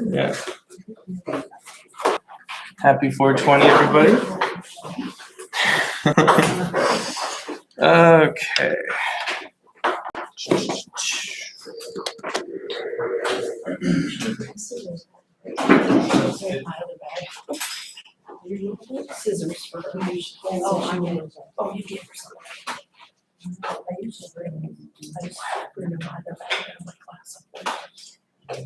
Yeah. Happy 420, everybody. Okay. Scissors for oh, you gave her some. I used to bring them in my other bag in my class. Okay.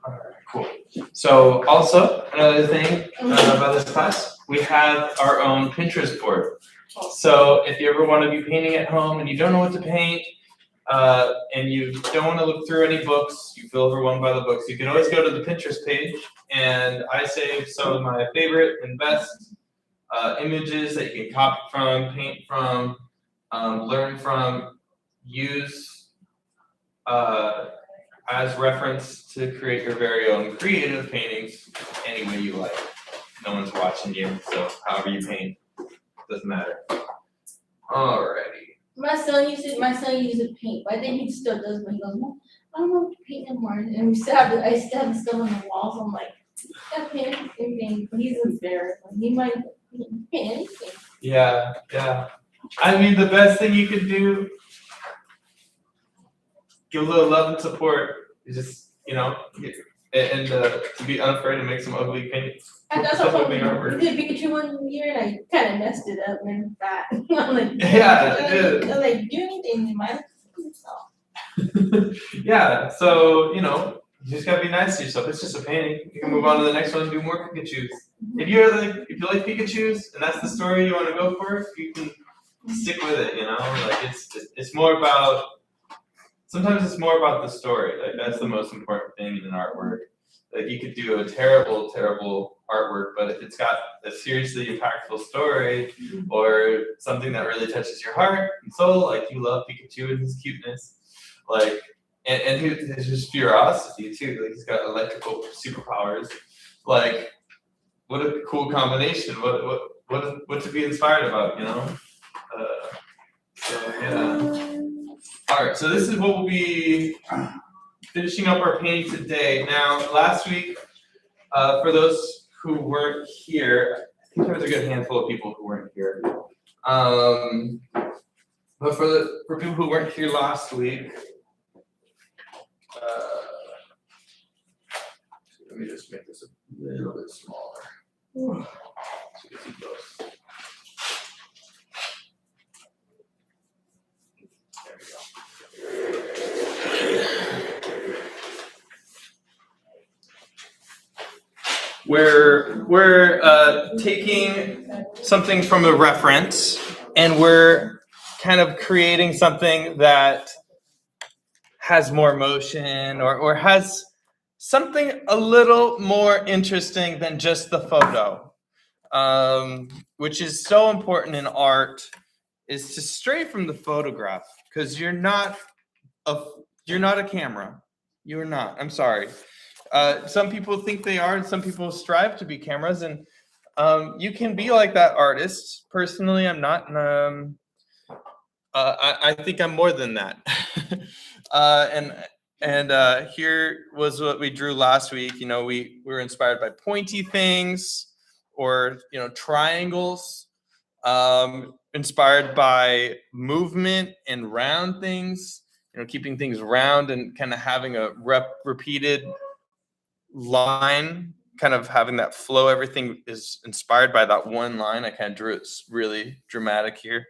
All right, cool. So also another thing about this class, we have our own Pinterest board. So if you ever want to be painting at home and you don't know what to paint, and you don't want to look through any books, you feel overwhelmed by the books, you can always go to the Pinterest page, and I save some of my favorite and best images that you can copy from, paint from, learn from, use as reference to create your very own creative paintings any way you like. No one's watching you, so however you paint, doesn't matter. Alrighty. My son used to paint, but I think he still does, but he goes, Mom, I don't know what to paint anymore. And we still have I still have the stuff on the walls. I'm like, I paint everything, but he's embarrassed. He might paint anything. Yeah. I mean, the best thing you could do, give a little love and support, is just, and to be unafraid to make some ugly paintings. And that's what we did Pikachu one year, and I kind of messed it up and that. I'm like, Yeah, it is. I'm like, do anything in my life. Yeah, so, you just gotta be nice to yourself. It's just a painting. You can move on to the next one and do more Pikachus. If you like Pikachus and that's the story you want to go for, you can stick with it. Like it's more about. Sometimes it's more about the story. Like that's the most important thing in an artwork. Like you could do a terrible, terrible artwork, but if it's got a seriously impactful story or something that really touches your heart and soul, like you love Pikachu and his cuteness, like and his just curiosity too. Like he's got electrical superpowers. Like what a cool combination. What to be inspired about, So yeah. All right, so this is what we'll be finishing up our painting today. Now, last week, for those who weren't here, I think there was a good handful of people who weren't here. But for people who weren't here last week, let me just make this a little bit smaller. So you can see both. We're taking something from a reference, and we're kind of creating something that has more motion or has something a little more interesting than just the photo, which is so important in art, is to stray from the photograph, because you're not a camera. You're not. I'm sorry. Some people think they are, and some people strive to be cameras, and you can be like that artist. Personally, I'm not. I think I'm more than that. And here was what we drew last week. You know, we were inspired by pointy things, or triangles. Inspired by movement and round things. Keeping things round and kind of having a repeated line, kind of having that flow. Everything is inspired by that one line. I kind of drew it really dramatic here.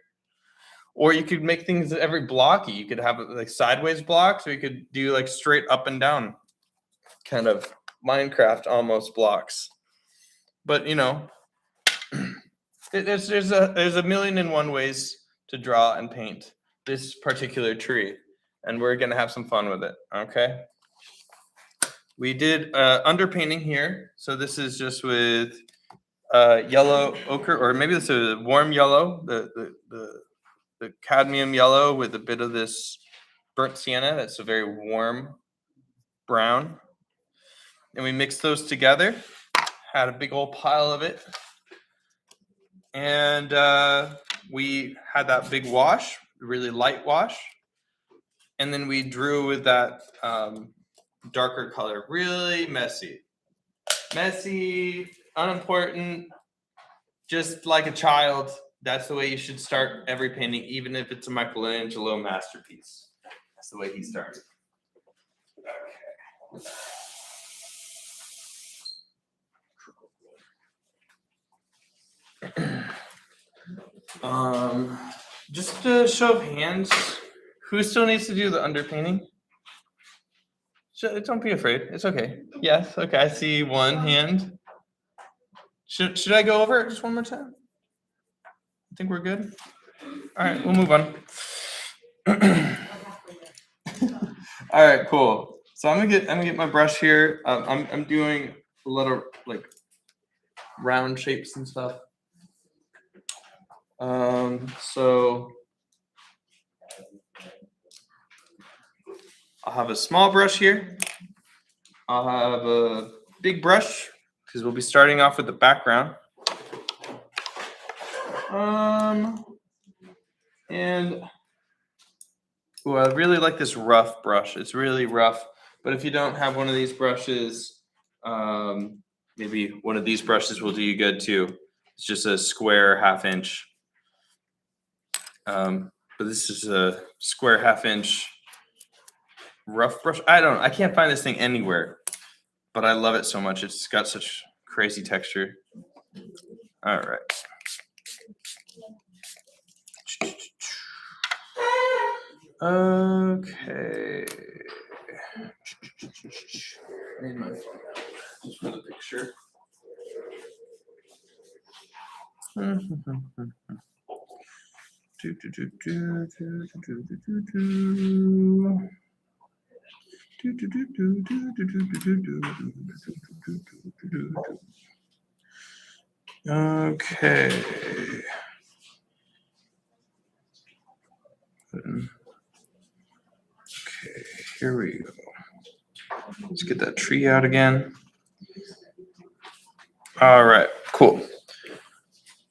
Or you could make things every blocky. You could have like sideways blocks, or you could do like straight up and down, kind of Minecraft almost blocks. But there's a million and one ways to draw and paint this particular tree, and we're gonna have some fun with it. Okay. We did underpainting here, so this is just with yellow ochre, or maybe this is a warm yellow, the cadmium yellow with a bit of this burnt sienna. That's a very warm brown, and we mixed those together. Had a big old pile of it, and we had that big wash, really light wash, and then we drew with that darker color, really messy, unimportant, just like a child. That's the way you should start every painting, even if it's a Michelangelo masterpiece. That's the way he started. Okay. Just a show of hands, who still needs to do the underpainting? Don't be afraid. It's okay. Yes. Okay. I see one hand. Should I go over it just one more time? I think we're good. All right, we'll move on. All right, cool. So I'm gonna get my brush here. I'm doing a lot of like round shapes and stuff. So I'll have a small brush here. I'll have a big brush because we'll be starting off with the background. And I really like this rough brush. It's really rough, but if you don't have one of these brushes, maybe one of these brushes will do you good too. It's just a square 1/2 inch. But this is a square 1/2 inch rough brush. I can't find this thing anywhere, but I love it so much. It's got such crazy texture. All right. Okay. I need my phone just for the picture. Okay. Okay, here we go. Let's get that tree out again. All right, cool.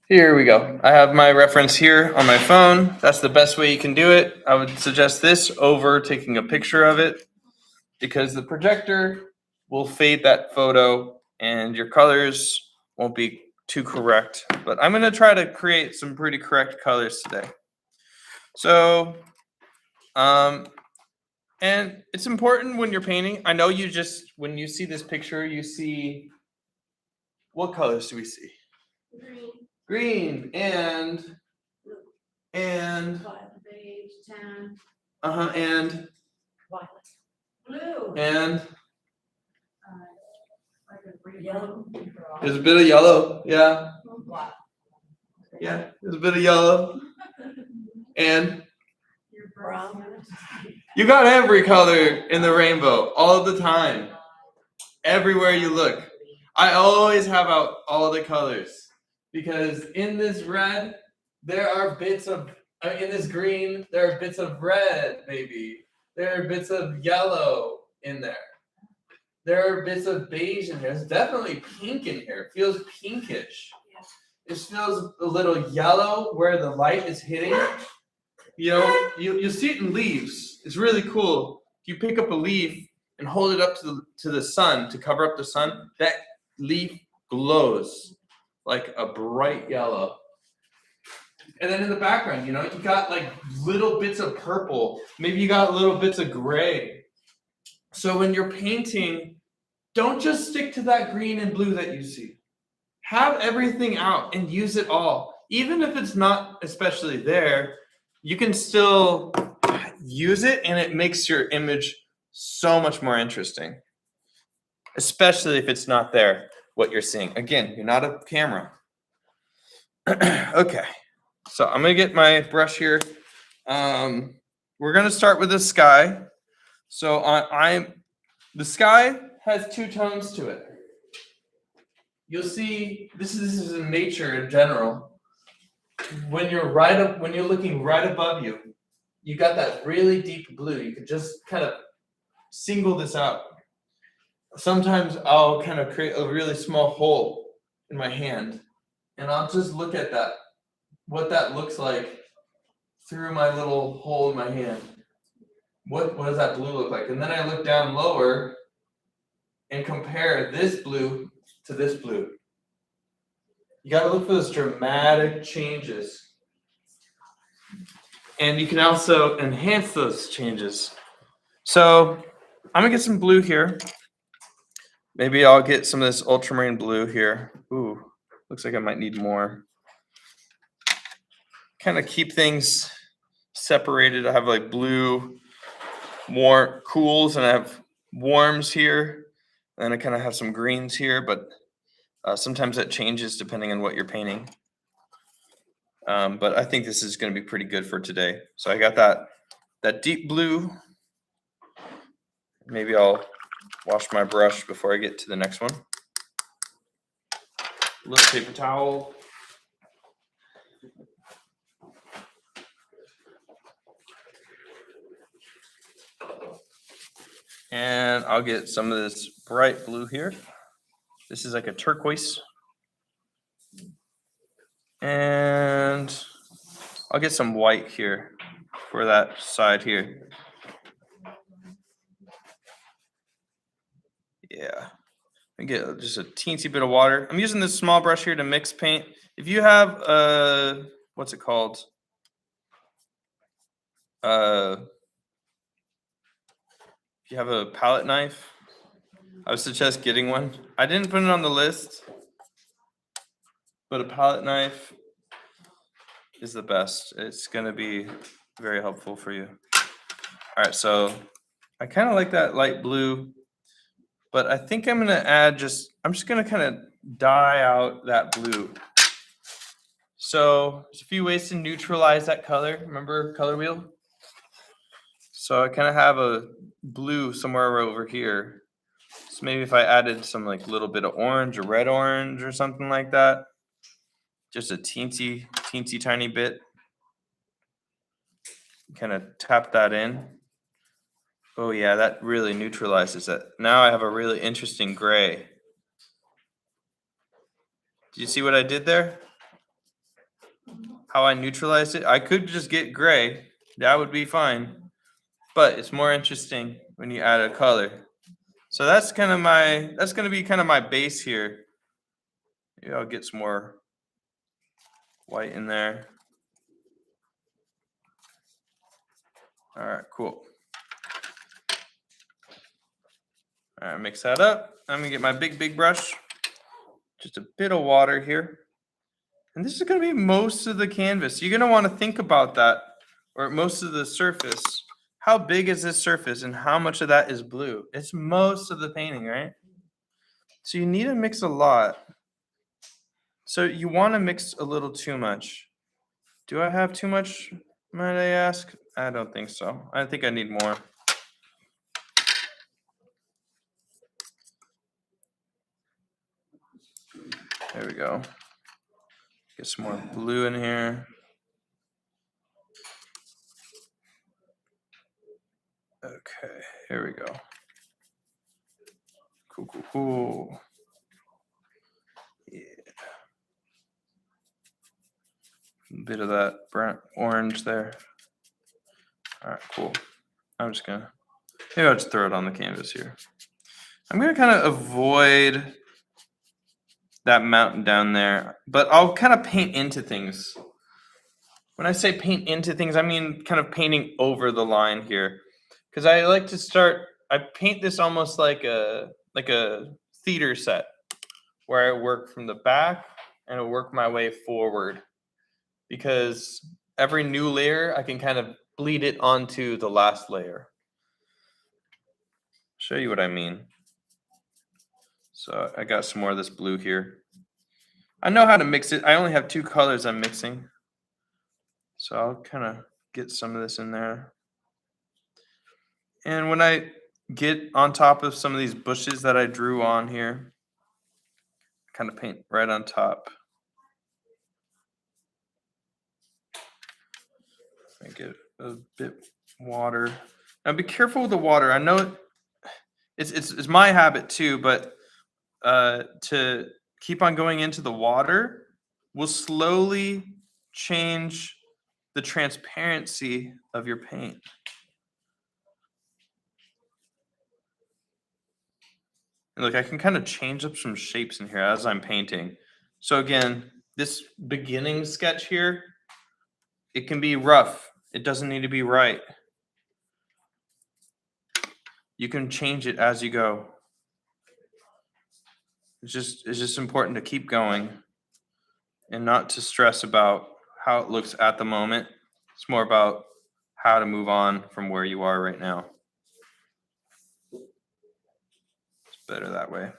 Here we go. I have my reference here on my phone. That's the best way you can do it. I would suggest this over taking a picture of it, because the projector will fade that photo and your colors won't be too correct. But I'm going to try to create some pretty correct colors today. So, and it's important when you're painting. I know when you see this picture, you see, what colors do we see? Green and Beige, tan. And Violet. Blue. And Yellow. there's a bit of yellow, yeah. Black. Yeah, there's a bit of yellow. And Brown. you got every color in the rainbow all the time. Everywhere you look. I always have out all the colors because in this red, there are bits of, in this green, there are bits of red, baby. There are bits of yellow in there. There are bits of beige in here. There's definitely pink in here. It feels pinkish. It feels a little yellow where the light is hitting. You know, you see it in leaves. It's really cool. If you pick up a leaf and hold it up to the sun to cover up the sun, that leaf glows like a bright yellow. And then in the background, you know, you got like little bits of purple. Maybe you got little bits of gray. So when you're painting, don't just stick to that green and blue that you see. Have everything out and use it all. Even if it's not especially there, you can still use it and it makes your image so much more interesting. Especially if it's not there, what you're seeing. Again, you're not a camera. Okay, so I'm gonna get my brush here. We're gonna start with the sky. So the sky has two tones to it. You'll see this is in nature in general. When you're looking right above you, you got that really deep blue. You could just kind of single this out. Sometimes I'll kind of create a really small hole in my hand, and I'll just look at that, what that looks like through my little hole in my hand. What does that blue look like? And then I look down lower and compare this blue to this blue. You got to look for those dramatic changes. And you can also enhance those changes. So I'm going to get some blue here. Maybe I'll get some of this ultramarine blue here. Ooh, looks like I might need more. Kind of keep things separated. I have like blue, more cools, and I have warms here. And I kind of have some greens here, but sometimes that changes depending on what you're painting. But I think this is going to be pretty good for today. So I got that deep blue. Maybe I'll wash my brush before I get to the next one. A little paper towel. And I'll get some of this bright blue here. This is like a turquoise. And I'll get some white here for that side here. Yeah. I get just a teensy bit of water. I'm using this small brush here to mix paint. If you have what's it called? If you have a palette knife, I would suggest getting one. I didn't put it on the list, but a palette knife is the best. It's going to be very helpful for you. All right, so I kind of like that light blue, but I think I'm going to add I'm just going to kind of dye out that blue. So there's a few ways to neutralize that color. Remember color wheel? So I kind of have a blue somewhere over here. So maybe if I added some like little bit of orange or red orange or something like that, just a teensy tiny bit. Kind of tap that in. Oh yeah, that really neutralizes it. Now I have a really interesting gray. Do you see what I did there? How I neutralized it? I could just get gray. That would be fine. But it's more interesting when you add a color. So that's going to be kind of my base here. Maybe I'll get some more white in there. All right, cool. All right, mix that up. I'm gonna get my big brush. Just a bit of water here. And this is gonna be most of the canvas. You're gonna wanna think about that, or most of the surface. How big is this surface and how much of that is blue? It's most of the painting, right? So you need to mix a lot. So you want to mix a little too much. Do I have too much, might I ask? I don't think so. I think I need more. There we go. Get some more blue in here. Okay, here we go. Cool, cool, cool. Yeah. A bit of that burnt orange there. All right, cool. I'm just gonna, maybe I'll just throw it on the canvas here. I'm gonna kind of avoid that mountain down there, but I'll kind of paint into things. When I say paint into things, I mean kind of painting over the line here. Because I like to start, I paint this almost like a theater set where I work from the back and I work my way forward. Because every new layer, I can kind of bleed it onto the last layer. Show you what I mean. So I got some more of this blue here. I know how to mix it. I only have 2 colors I'm mixing. So I'll kind of get some of this in there. And when I get on top of some of these bushes that I drew on here, kind of paint right on top. I get a bit water. Now be careful with the water. I know it's my habit too, but to keep on going into the water will slowly change the transparency of your paint. And look, I can kind of change up some shapes in here as I'm painting. So again, this beginning sketch here, it can be rough. It doesn't need to be right. You can change it as you go. It's just important to keep going and not to stress about how it looks at the moment. It's more about how to move on from where you are right now. It's better that way.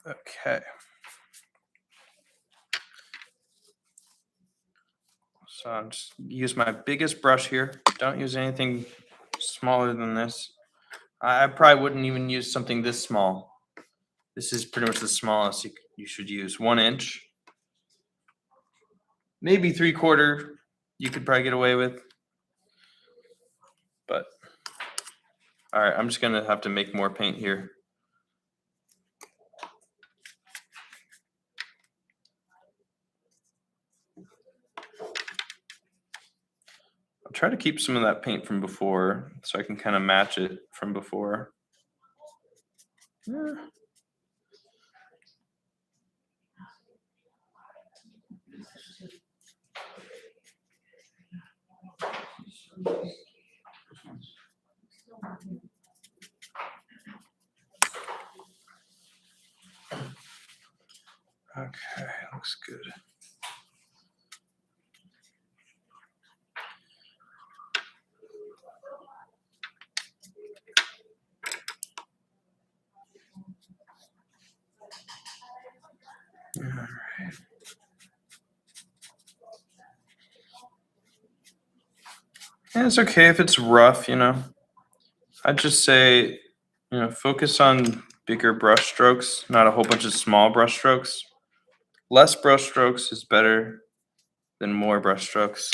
Okay. So I'll just use my biggest brush here. Don't use anything smaller than this. I probably wouldn't even use something this small. This is pretty much the smallest you should use. 1 inch. Maybe 3/4 you could probably get away with. But, all right, I'm just gonna have to make more paint here. I'll try to keep some of that paint from before so I can kind of match it from before. Yeah. Okay, looks good. All right. And it's okay if it's rough, you know. I'd just say, you know, focus on bigger brush strokes, not a whole bunch of small brush strokes. Less brush strokes is better than more brush strokes.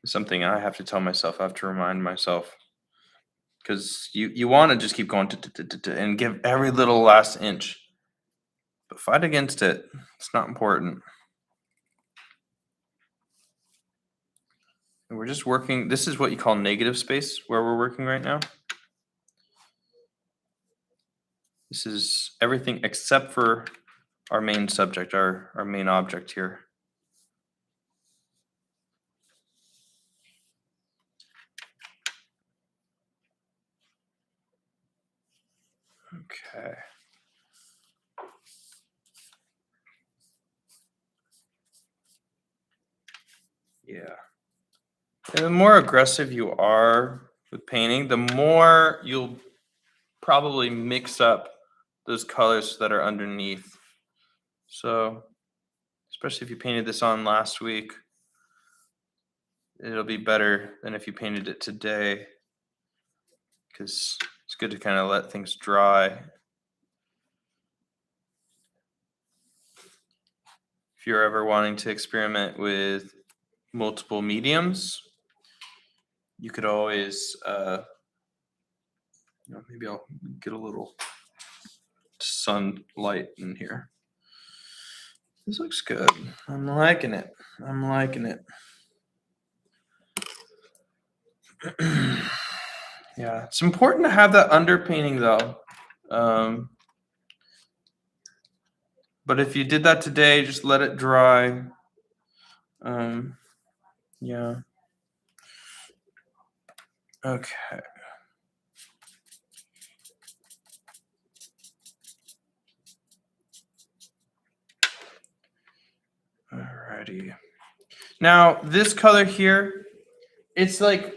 Something I have to tell myself, I have to remind myself. Because you want to just keep going and give every little last inch. But fight against it. It's not important. And we're just working, this is what you call negative space, where we're working right now. This is everything except for our main subject, our main object here. Okay. Yeah. And the more aggressive you are with painting, the more you'll probably mix up those colors that are underneath. So, especially if you painted this on last week, it'll be better than if you painted it today, because it's good to kind of let things dry. If you're ever wanting to experiment with multiple mediums, you could always, maybe I'll get a little sunlight in here. This looks good. I'm liking it. I'm liking it. Yeah, it's important to have that underpainting though. But if you did that today, just let it dry. Yeah. Okay. Alrighty. Now this color here, it's like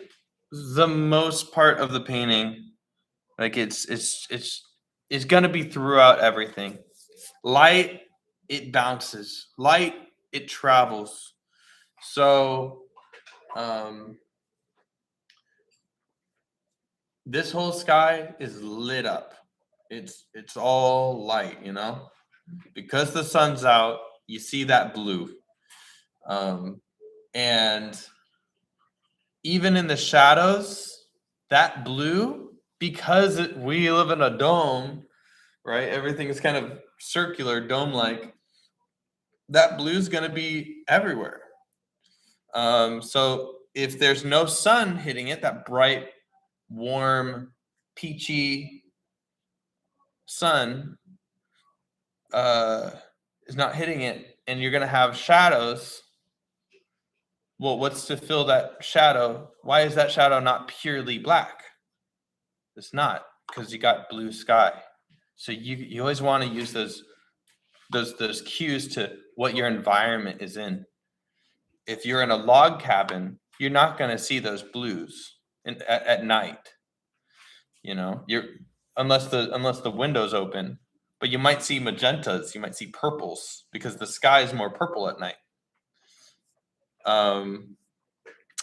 the most part of the painting. Like it's gonna be throughout everything. Light, it bounces. Light, it travels. So this whole sky is lit up. It's all light, you know? Because the sun's out, you see that blue. And even in the shadows, that blue, because we live in a dome, right? Everything is kind of circular, dome-like. That blue is going to be everywhere. So if there's no sun hitting it, that bright, warm, peachy sun is not hitting it, and you're going to have shadows. Well, what's to fill that shadow? Why is that shadow not purely black? It's not, because you got blue sky. So you always want to use those cues to what your environment is in. If you're in a log cabin, you're not going to see those blues at night. You know, unless the window's open, but you might see magentas, you might see purples, because the sky is more purple at night.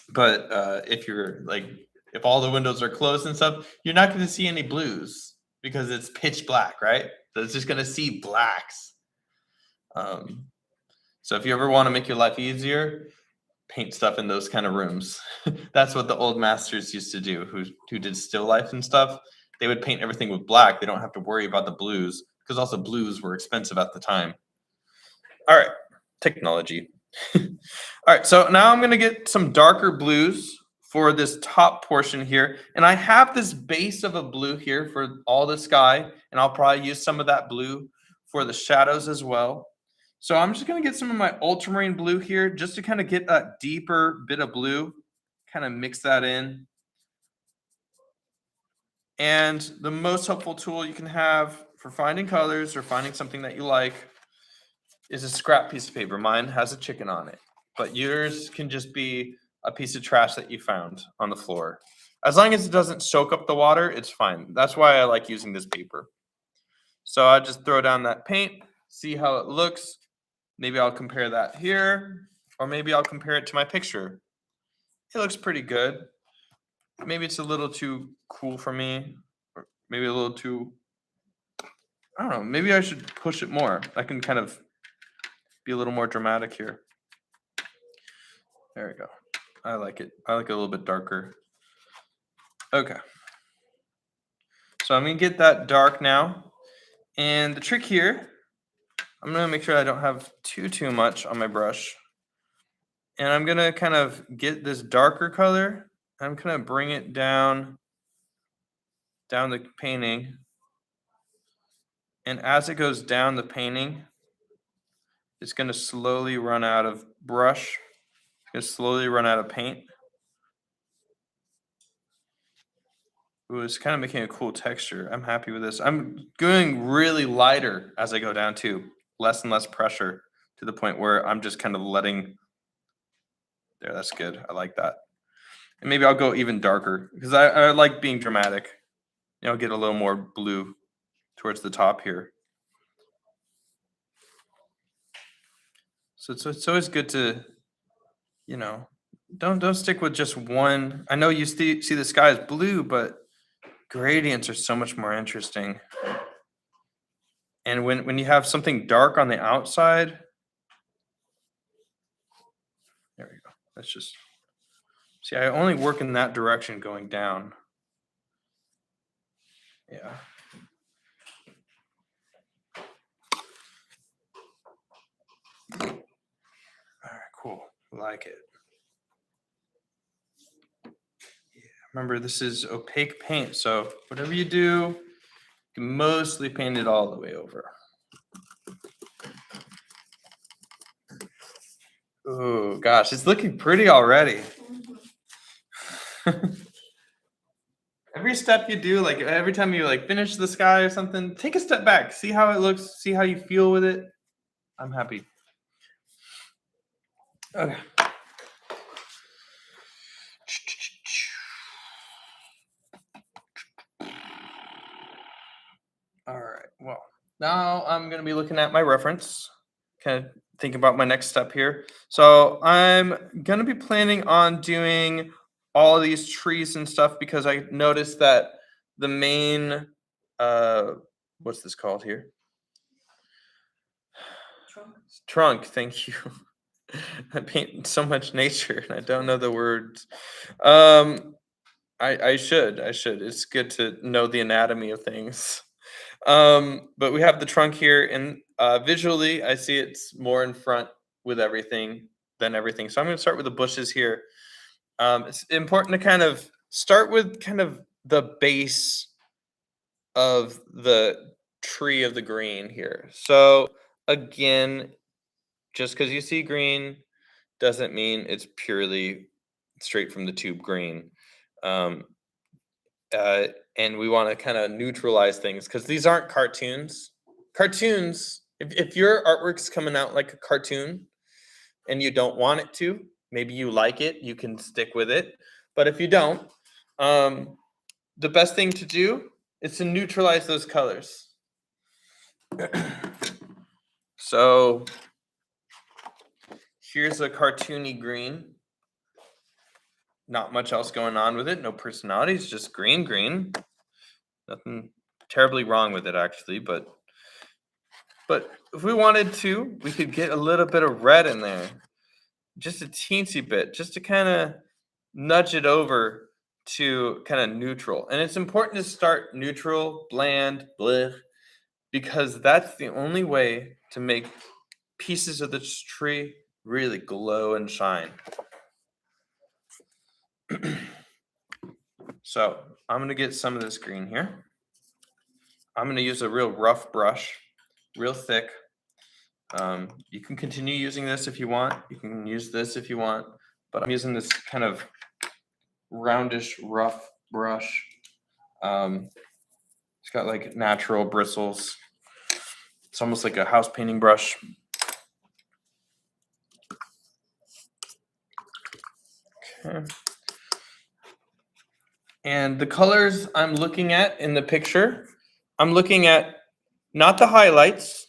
But if all the windows are closed and stuff, you're not going to see any blues because it's pitch black, right? So it's just going to see blacks. So if you ever want to make your life easier, paint stuff in those kind of rooms. That's what the old masters used to do, who did still life and stuff. They would paint everything with black. They don't have to worry about the blues, because also blues were expensive at the time. All right, technology. All right, so now I'm going to get some darker blues for this top portion here. And I have this base of a blue here for all the sky, and I'll probably use some of that blue for the shadows as well. So I'm just going to get some of my ultramarine blue here just to kind of get a deeper bit of blue, kind of mix that in. And the most helpful tool you can have for finding colors or finding something that you like is a scrap piece of paper. Mine has a chicken on it, but yours can just be a piece of trash that you found on the floor. As long as it doesn't soak up the water, it's fine. That's why I like using this paper. So I just throw down that paint, see how it looks. Maybe I'll compare that here, or maybe I'll compare it to my picture. It looks pretty good. Maybe it's a little too cool for me, or maybe a little too, I don't know, maybe I should push it more. I can kind of be a little more dramatic here. There we go. I like it. I like it a little bit darker. Okay. So I'm going to get that dark now. And the trick here, I'm going to make sure I don't have too much on my brush. And I'm going to kind of get this darker color. I'm going to bring it down the painting. And as it goes down the painting, it's going to slowly run out of brush. It's going to slowly run out of paint. Ooh, it's kind of making a cool texture. I'm happy with this. I'm going really lighter as I go down too. Less and less pressure, to the point where I'm just kind of letting. There, that's good. I like that. And maybe I'll go even darker because I like being dramatic. You know, get a little more blue towards the top here. So it's always good to, you know, don't stick with just one. I know you see the sky as blue, but gradients are so much more interesting. And when you have something dark on the outside, there we go. Let's just see. I only work in that direction going down. Yeah. All right, cool. Like it. Yeah. Remember, this is opaque paint, so whatever you do, you can mostly paint it all the way over. Oh gosh, it's looking pretty already. Every step you do, like every time you like finish the sky or something, take a step back, see how it looks, see how you feel with it. I'm happy. Okay. All right. Well, now I'm going to be looking at my reference, kind of thinking about my next step here. So I'm going to be planning on doing all of these trees and stuff because I noticed that the main, what's this called here? Trunk. Thank you. I paint so much nature and I don't know the words. I should. It's good to know the anatomy of things. But we have the trunk here, and visually, I see it's more in front with everything than everything. So I'm going to start with the bushes here. It's important to kind of start with kind of the base of the tree of the green here. So again, just because you see green doesn't mean it's purely straight from the tube green. And we want to kind of neutralize things because these aren't cartoons. Cartoons, if your artwork's coming out like a cartoon and you don't want it to, maybe you like it, you can stick with it. But if you don't, the best thing to do is to neutralize those colors. So here's a cartoony green. Not much else going on with it. No personality. It's just green. Nothing terribly wrong with it, actually. But if we wanted to, we could get a little bit of red in there. Just a teensy bit. Just to kind of nudge it over to kind of neutral. And it's important to start neutral, bland, bleh, because that's the only way to make pieces of this tree really glow and shine. So I'm going to get some of this green here. I'm going to use a real rough brush, real thick. You can continue using this if you want. You can use this if you want. But I'm using this kind of roundish, rough brush. It's got like natural bristles. It's almost like a house painting brush. Okay. And the colors I'm looking at in the picture, I'm looking at not the highlights,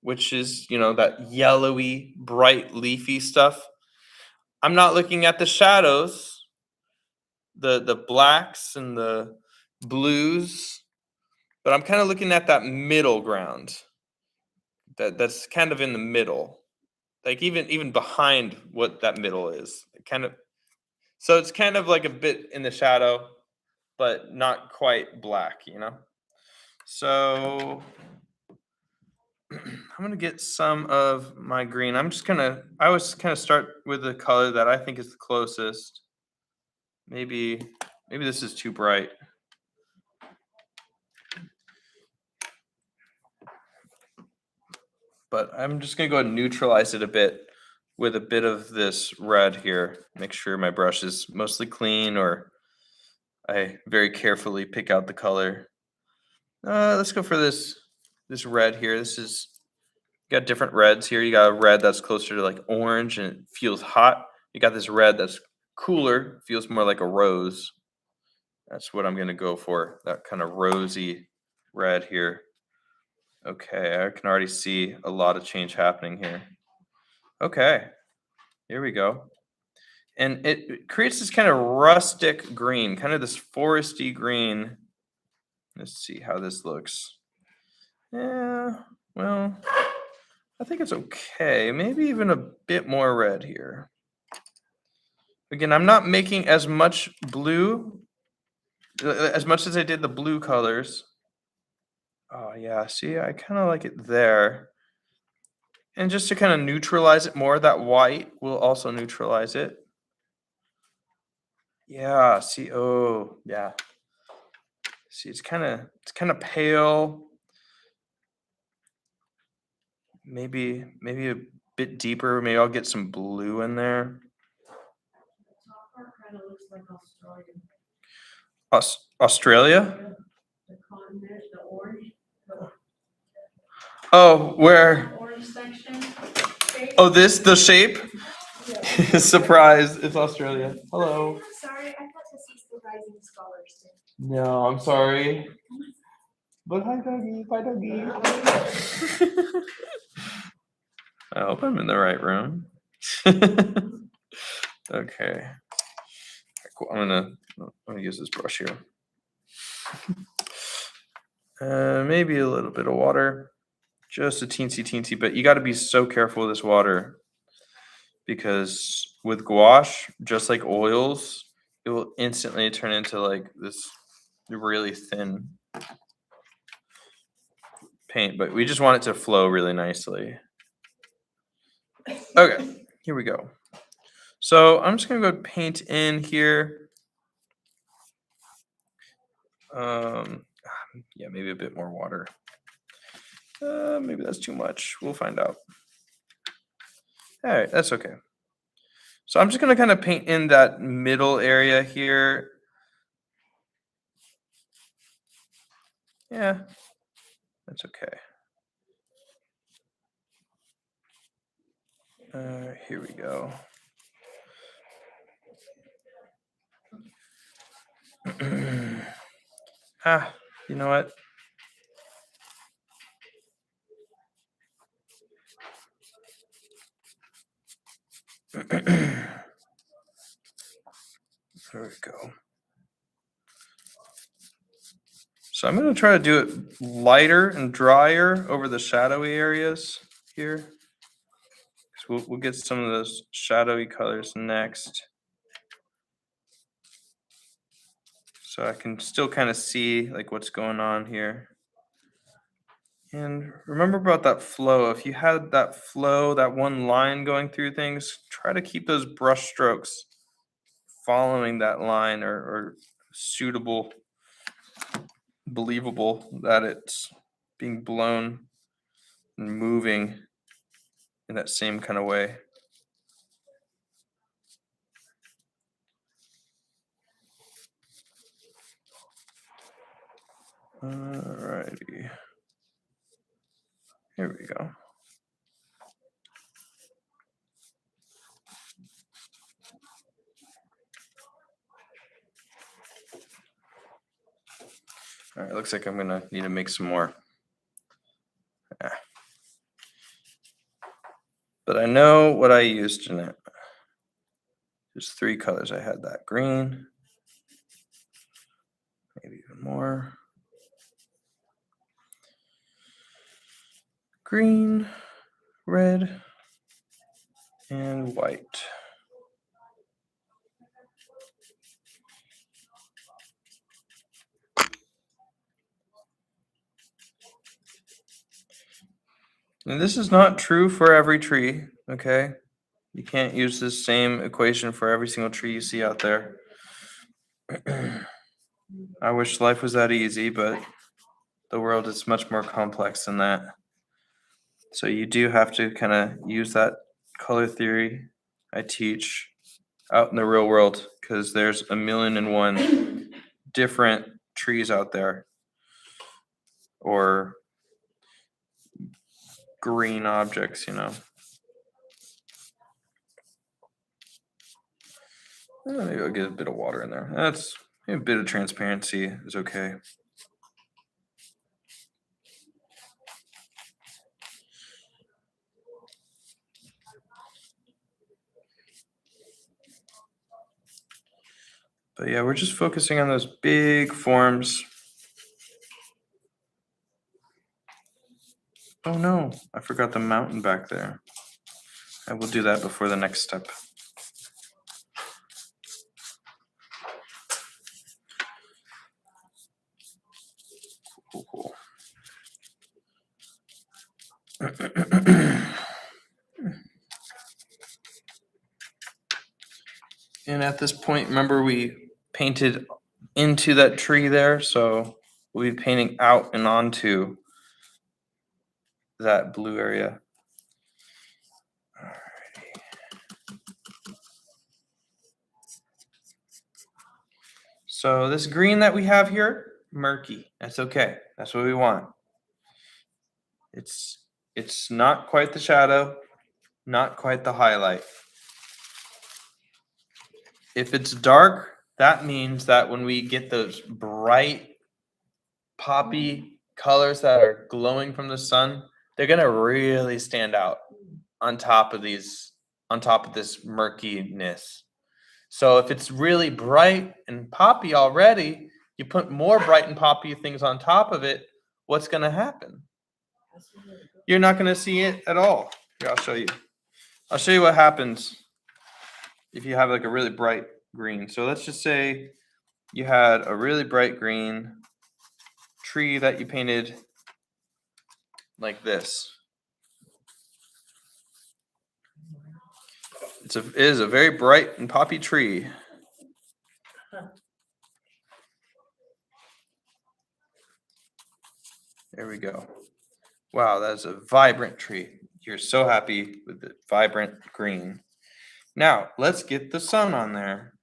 which is, that yellowy, bright, leafy stuff. I'm not looking at the shadows, the blacks and the blues, but I'm kind of looking at that middle ground. That's kind of in the middle. Like even behind what that middle is. So it's kind of like a bit in the shadow, but not quite black, So I'm going to get some of my green. I always kind of start with the color that I think is the closest. Maybe this is too bright. But I'm just going to go ahead and neutralize it a bit with a bit of this red here. Make sure my brush is mostly clean, or I very carefully pick out the color. Let's go for this red here. You got different reds here. You got a red that's closer to like orange and it feels hot. You got this red that's cooler, feels more like a rose. That's what I'm gonna go for, that kind of rosy red here. Okay, I can already see a lot of change happening here. Okay, here we go. And it creates this kind of rustic green, kind of this foresty green. Let's see how this looks. Yeah, well, I think it's okay. Maybe even a bit more red here. Again, I'm not making as much blue, as much as I did the blue colors. Oh yeah, see, I kind of like it there. And just to kind of neutralize it more, that white will also neutralize it. Yeah, see, oh, yeah. See, it's kind of pale. Maybe a bit deeper. Maybe I'll get some blue in there. The top part kind of looks like Australian. Australia? The continent, the orange. Oh, where? Orange section. Oh, the shape? Yeah. Surprise, it's Australia. Hello. Sorry, I thought this is the Rising Scholars thing. No, I'm sorry. But hi, doggy. Bye, doggy. I hope I'm in the right room. Okay. Cool. I'm gonna use this brush here. Maybe a little bit of water, just a teensy, but you got to be so careful with this water because with gouache, just like oils, it will instantly turn into like this really thin paint, but we just want it to flow really nicely. Okay, here we go. So I'm just gonna go paint in here. Yeah, maybe a bit more water. Maybe that's too much. We'll find out. All right, that's okay. So I'm just gonna kind of paint in that middle area here. Yeah, that's okay. Here we go. You know what? There we go. So I'm going to try to do it lighter and drier over the shadowy areas here. So we'll get some of those shadowy colors next. So I can still kind of see like what's going on here. And remember about that flow. If you had that flow, that one line going through things, try to keep those brush strokes following that line or suitable, believable that it's being blown and moving in that same kind of way. Alrighty. Here we go. All right, looks like I'm gonna need to make some more. Yeah. But I know what I used in it. There's 3 colors. I had that green, maybe even more. Green, red, and white. And this is not true for every tree, okay? You can't use this same equation for every single tree you see out there. I wish life was that easy, but the world is much more complex than that. So you do have to kind of use that color theory I teach out in the real world because there's 1,000,001 different trees out there or green objects, you know. Maybe I'll get a bit of water in there. That's a bit of transparency is okay. But yeah, we're just focusing on those big forms. Oh no, I forgot the mountain back there. I will do that before the next step. Cool. And at this point, remember we painted into that tree there, so we'll be painting out and onto that blue area. Alrighty. So this green that we have here, murky. That's okay. That's what we want. It's not quite the shadow, not quite the highlight. If it's dark, that means that when we get those bright poppy colors that are glowing from the sun, they're gonna really stand out on top of this murkiness. So if it's really bright and poppy already, you put more bright and poppy things on top of it, what's gonna happen? You're not gonna see it at all. Here, I'll show you. I'll show you what happens if you have like a really bright green. So let's just say you had a really bright green tree that you painted like this. It is a very bright and poppy tree. There we go. Wow, that's a vibrant tree. You're so happy with the vibrant green. Now, let's get the sun on there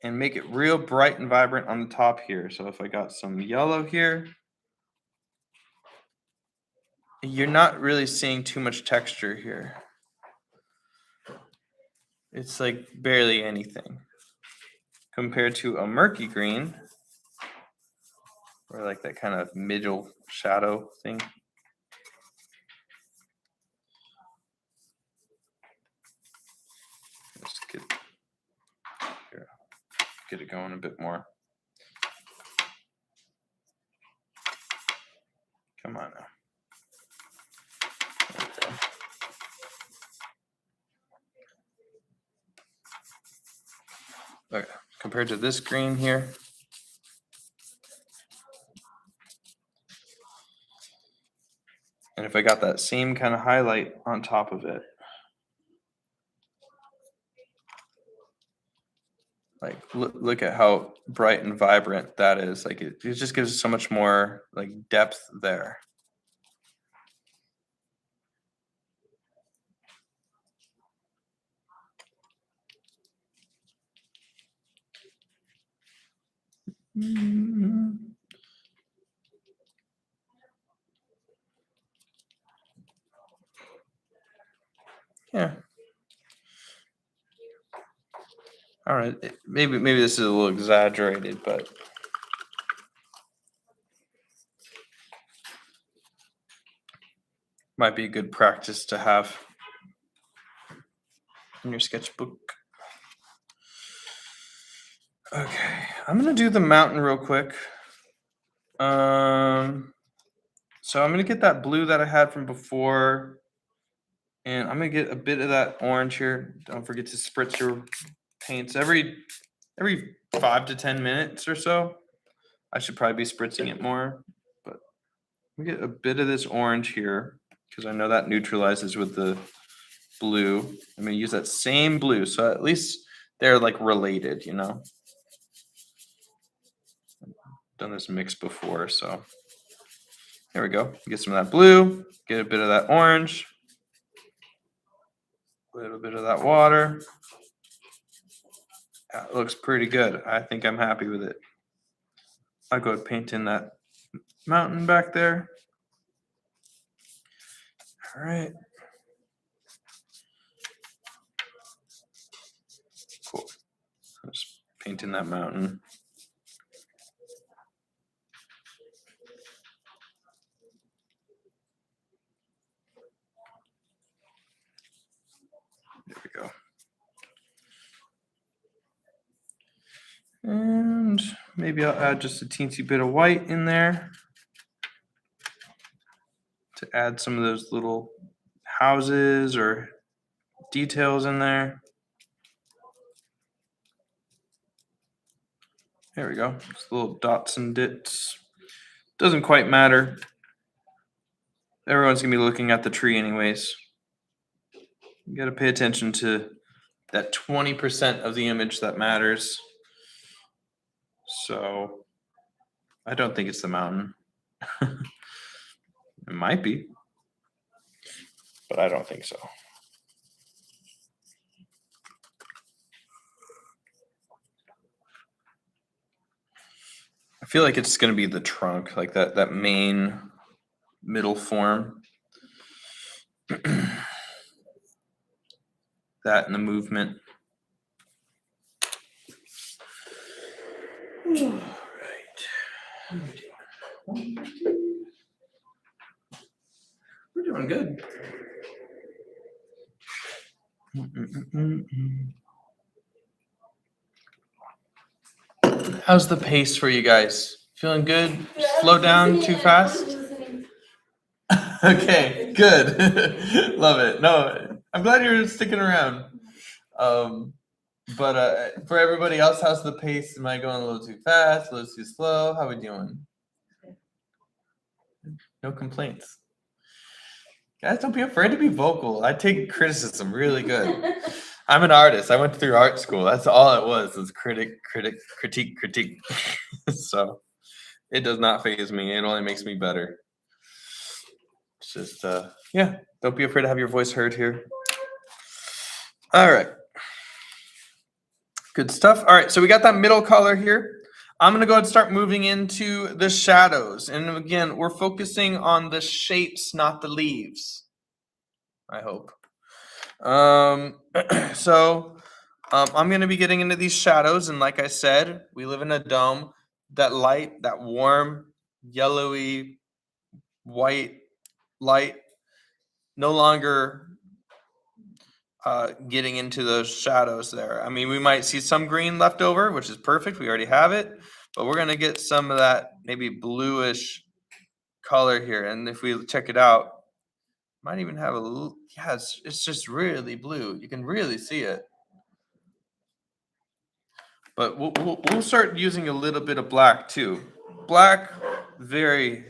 and make it real bright and vibrant on the top here. So if I got some yellow here, you're not really seeing too much texture here. It's like barely anything compared to a murky green or like that kind of middle shadow thing. Let's get it going a bit more. Come on now. Okay, compared to this green here. And if I got that same kind of highlight on top of it, like look at how bright and vibrant that is. Like it just gives so much more like depth there. Yeah. All right. Maybe this is a little exaggerated, but might be a good practice to have in your sketchbook. Okay, I'm gonna do the mountain real quick. So I'm gonna get that blue that I had from before, and I'm gonna get a bit of that orange here. Don't forget to spritz your paints every 5 to 10 minutes or so. I should probably be spritzing it more, but we get a bit of this orange here because I know that neutralizes with the blue. I'm gonna use that same blue, so at least they're like related, you know. Done this mix before, so here we go. Get some of that blue, get a bit of that orange, a little bit of that water. That looks pretty good. I think I'm happy with it. I'll go paint in that mountain back there. All right. Cool. Let's painting that mountain. There we go. And maybe I'll add just a teensy bit of white in there to add some of those little houses or details in there. There we go. Just little dots and dits. Doesn't quite matter. Everyone's gonna be looking at the tree anyways. You gotta pay attention to that 20% of the image that matters. So I don't think it's the mountain. It might be, but I don't think so. I feel like it's gonna be the trunk, like that main middle form. That and the movement. All right. We're doing good. How's the pace for you guys? Feeling good? Slow down too fast? Okay, good. Love it. No, I'm glad you're sticking around. But for everybody else, how's the pace? Am I going a little too fast, a little too slow? How are we doing? No complaints. Guys, don't be afraid to be vocal. I take criticism really good. I'm an artist. I went through art school. That's all it was critique. So it does not faze me. It only makes me better. It's just, yeah, don't be afraid to have your voice heard here. All right. Good stuff. All right, so we got that middle color here. I'm going to go ahead and start moving into the shadows. And again, we're focusing on the shapes, not the leaves, I hope. I'm going to be getting into these shadows. And like I said, we live in a dome. That light, that warm, yellowy, white light, no longer getting into those shadows there. I mean, we might see some green left over, which is perfect. We already have it. But we're going to get some of that maybe bluish color here. And if we check it out, might even have a little, yeah, it's just really blue. You can really see it. But we'll start using a little bit of black too. Black, very,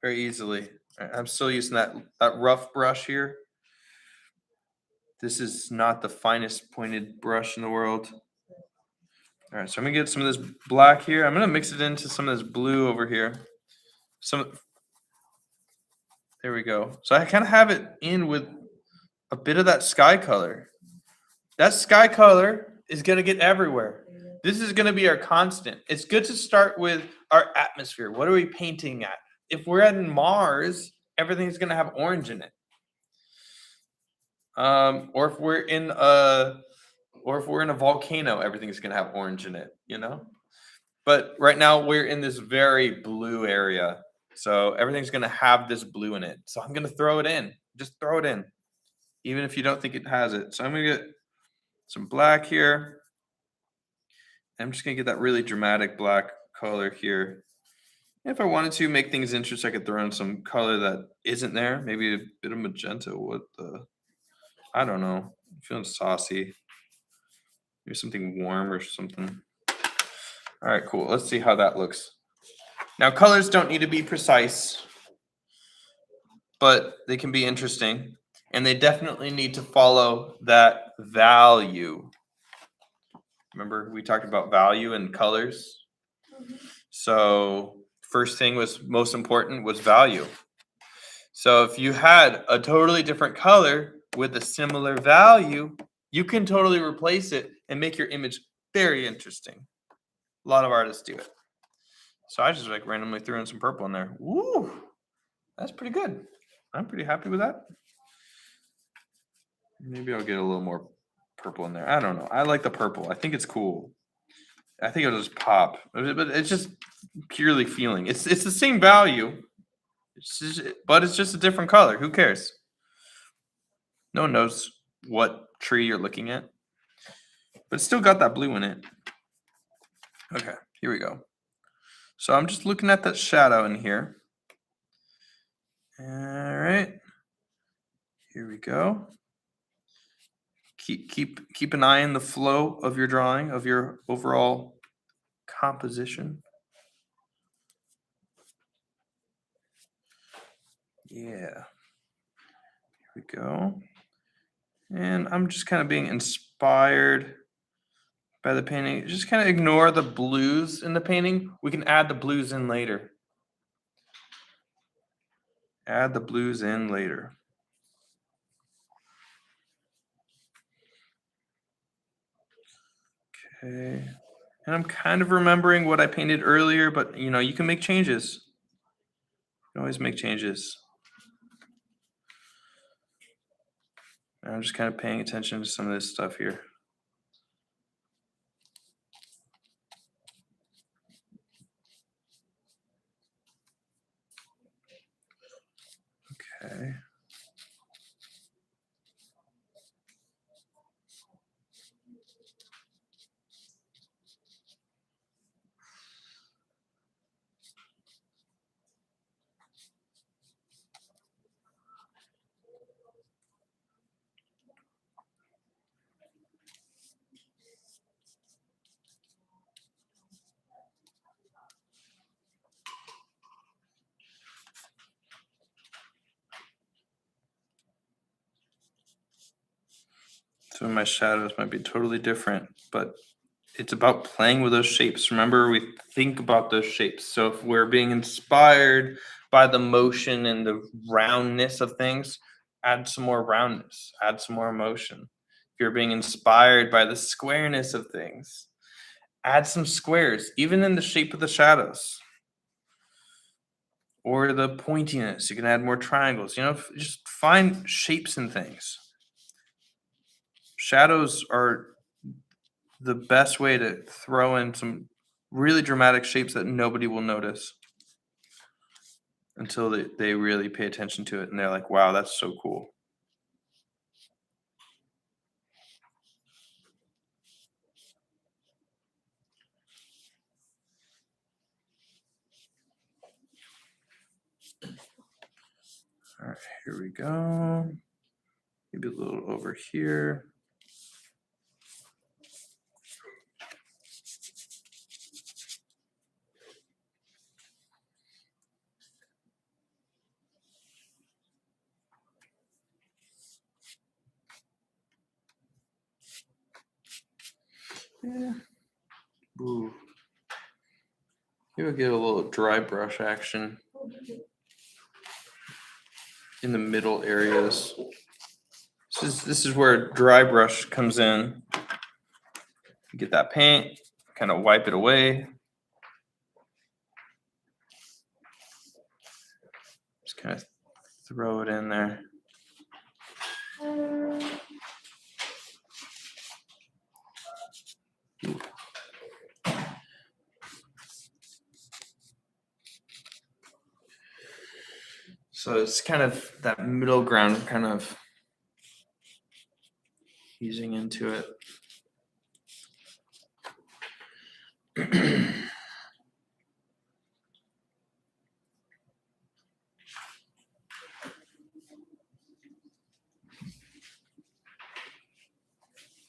very easily. I'm still using that rough brush here. This is not the finest pointed brush in the world. All right, so I'm gonna get some of this black here. I'm gonna mix it into some of this blue over here. There we go. So I kind of have it in with a bit of that sky color. That sky color is gonna get everywhere. This is gonna be our constant. It's good to start with our atmosphere. What are we painting at? If we're at Mars, everything's gonna have orange in it. Or if we're in a volcano, everything's gonna have orange in it, you know? But right now we're in this very blue area. So everything's gonna have this blue in it. So I'm gonna throw it in. Just throw it in. Even if you don't think it has it. So I'm gonna get some black here. I'm just gonna get that really dramatic black color here. If I wanted to make things interesting, I could throw in some color that isn't there. Maybe a bit of magenta. I don't know. I'm feeling saucy. Maybe something warm or something. All right, cool. Let's see how that looks. Now, colors don't need to be precise, but they can be interesting. And they definitely need to follow that value. Remember, we talked about value and colors. So first thing was most important was value. So if you had a totally different color with a similar value, you can totally replace it and make your image very interesting. A lot of artists do it. So I just like randomly threw in some purple in there. Woo, that's pretty good. I'm pretty happy with that. Maybe I'll get a little more purple in there. I don't know. I like the purple. I think it's cool. I think it'll just pop, but it's just purely feeling. It's the same value, but it's just a different color. Who cares? No one knows what tree you're looking at, but it's still got that blue in it. Okay, here we go. So I'm just looking at that shadow in here. All right, here we go. Keep an eye on the flow of your drawing, of your overall composition. Yeah. Here we go. And I'm just kind of being inspired by the painting. Just kind of ignore the blues in the painting. We can add the blues in later. Add the blues in later. Okay. And I'm kind of remembering what I painted earlier, but you know, you can make changes. You can always make changes. And I'm just kind of paying attention to some of this stuff here. Okay. Some of my shadows might be totally different, but it's about playing with those shapes. Remember, we think about those shapes. So if we're being inspired by the motion and the roundness of things, add some more roundness, add some more motion. If you're being inspired by the squareness of things, add some squares, even in the shape of the shadows. Or the pointiness, you can add more triangles. You know, just find shapes in things. Shadows are the best way to throw in some really dramatic shapes that nobody will notice until they really pay attention to it and they're like, wow, that's so cool. All right, here we go. Maybe a little over here. Yeah. Ooh. Maybe we'll get a little dry brush action in the middle areas. This is where dry brush comes in. Get that paint, kind of wipe it away. Just kind of throw it in there. Ooh. So it's kind of that middle ground, kind of easing into it.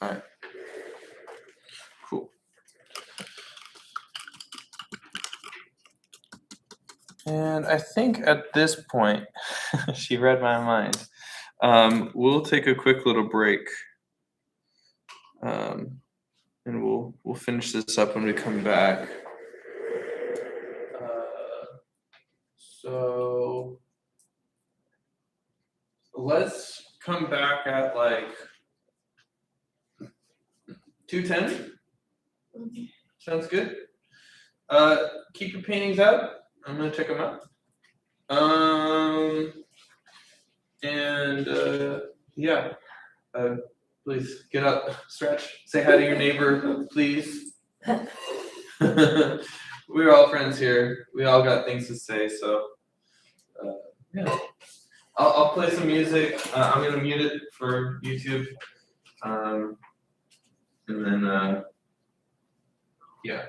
All right. Cool. And I think at this point, she read my mind. We'll take a quick little break. And we'll finish this up when we come back. So let's come back at like 2:10. Sounds good. Keep your paintings out. I'm gonna check them out. Yeah. Please get up, stretch, say hi to your neighbor, please. We're all friends here. We all got things to say, so yeah. I'll play some music. I'm gonna mute it for YouTube. And then yeah.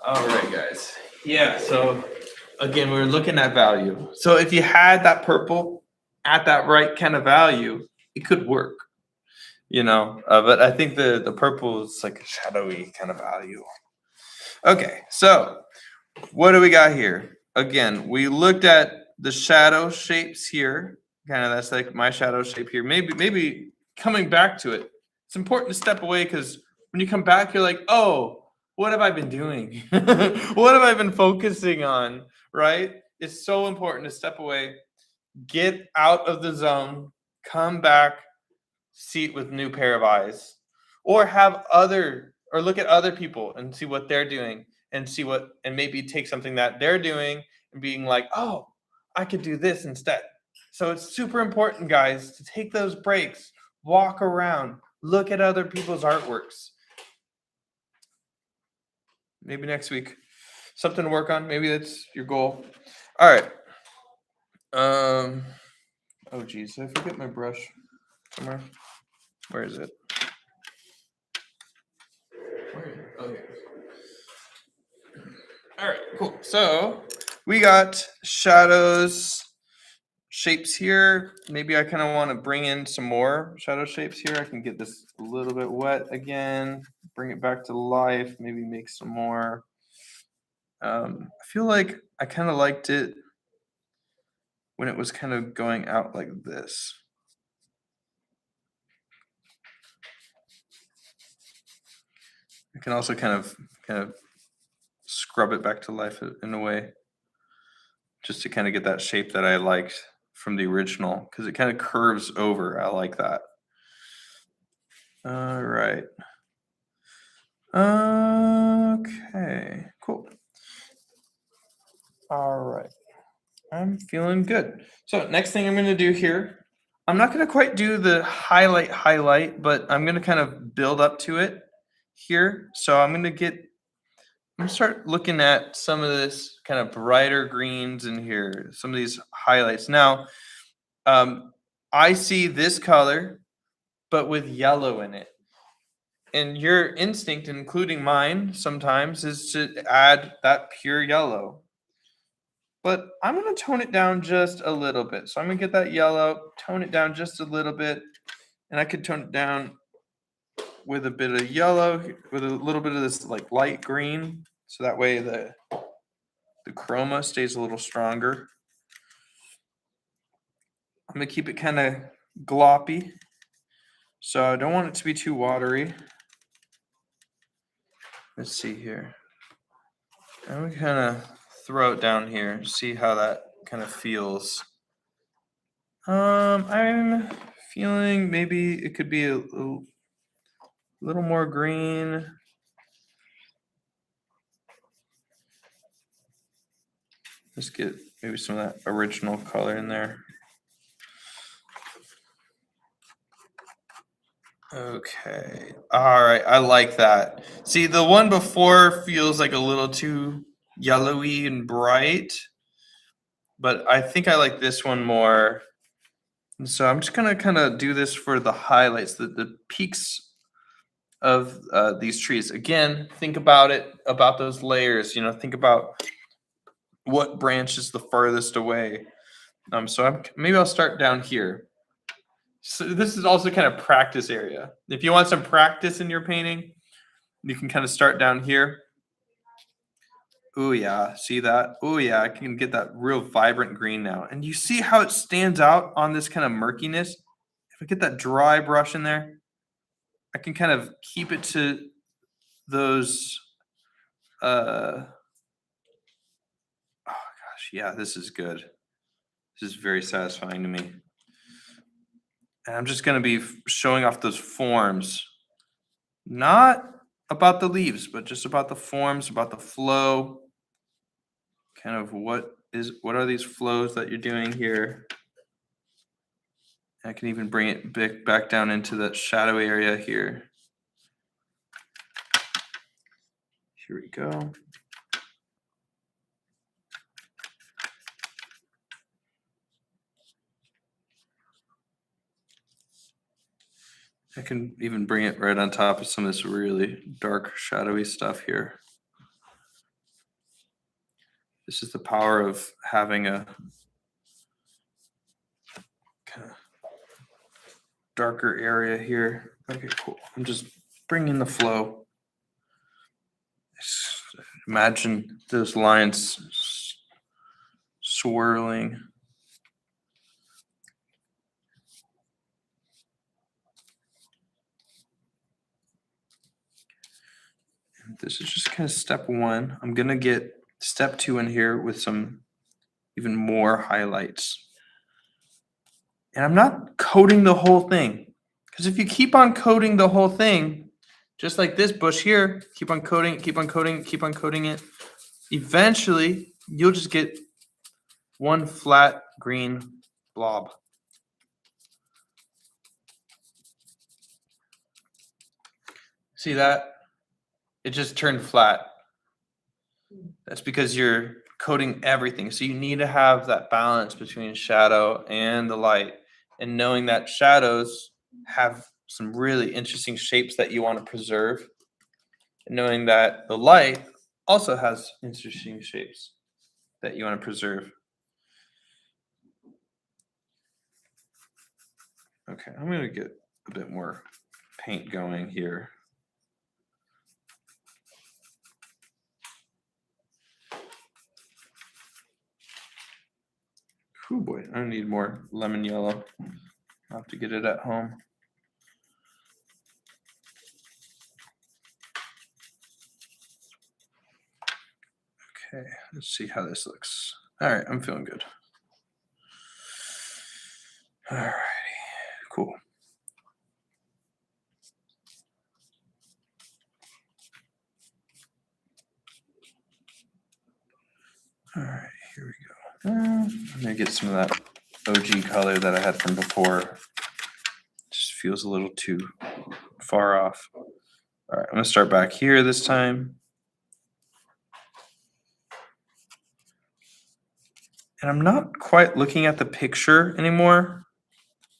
All right, guys. Yeah, so again, we're looking at value. So if you had that purple at that right kind of value, it could work, but I think the purple is like a shadowy kind of value. Okay, so what do we got here? Again, we looked at the shadow shapes here. Kind of that's like my shadow shape here. Maybe coming back to it. It's important to step away because when you come back, you're like, oh, what have I been doing? What have I been focusing on? Right? It's so important to step away, get out of the zone, come back, see it with new pair of eyes, or look at other people and see what they're doing and and maybe take something that they're doing and being like, oh, I could do this instead. So it's super important, guys, to take those breaks, walk around, look at other people's artworks. Maybe next week, something to work on. Maybe that's your goal. All right. Oh geez, did I forget my brush somewhere? Where is it? Okay. All right, cool. So we got shadows, shapes here. Maybe I kind of want to bring in some more shadow shapes here. I can get this a little bit wet again, bring it back to life, maybe make some more. I feel like I kind of liked it when it was kind of going out like this. I can also kind of scrub it back to life in a way, just to kind of get that shape that I liked from the original, because it kind of curves over. I like that. All right. Okay, cool. All right. I'm feeling good. So next thing I'm going to do here, I'm not going to quite do the highlight, but I'm going to kind of build up to it here. So I'm going to start looking at some of this kind of brighter greens in here, some of these highlights. Now, I see this color, but with yellow in it. And your instinct, including mine sometimes, is to add that pure yellow. But I'm going to tone it down just a little bit. So I'm going to get that yellow, tone it down just a little bit. And I could tone it down with a bit of yellow, with a little bit of this like light green. So that way the chroma stays a little stronger. I'm going to keep it kind of gloppy. So I don't want it to be too watery. Let's see here. I'm going to kind of throw it down here, see how that kind of feels. I'm feeling maybe it could be a little more green. Let's get maybe some of that original color in there. Okay. All right. I like that. See, the one before feels like a little too yellowy and bright, but I think I like this one more. And so I'm just gonna kind of do this for the highlights, the peaks of these trees. Again, think about it, about those layers. Think about what branch is the farthest away. So maybe I'll start down here. So this is also kind of practice area. If you want some practice in your painting, you can kind of start down here. Oh yeah, see that? Oh yeah, I can get that real vibrant green now. And you see how it stands out on this kind of murkiness? If I get that dry brush in there, I can kind of keep it to those oh gosh, yeah, this is good. This is very satisfying to me. And I'm just going to be showing off those forms. Not about the leaves, but just about the forms, about the flow. Kind of what are these flows that you're doing here? I can even bring it back down into that shadow area here. Here we go. I can even bring it right on top of some of this really dark, shadowy stuff here. This is the power of having a kind of darker area here. Okay, cool. I'm just bringing the flow. Imagine those lines swirling. And this is just kind of step one. I'm gonna get step two in here with some even more highlights. And I'm not coating the whole thing, because if you keep on coating the whole thing, just like this bush here, keep on coating it, keep on coating it, keep on coating it, eventually you'll just get one flat green blob. See that? It just turned flat. That's because you're coating everything. So you need to have that balance between shadow and the light, and knowing that shadows have some really interesting shapes that you want to preserve, and knowing that the light also has interesting shapes that you want to preserve. Okay, I'm going to get a bit more paint going here. Oh boy, I need more lemon yellow. I'll have to get it at home. Okay, let's see how this looks. All right, I'm feeling good. All righty, cool. All right, here we go. I'm gonna get some of that OG color that I had from before. Just feels a little too far off. All right, I'm gonna start back here this time. And I'm not quite looking at the picture anymore.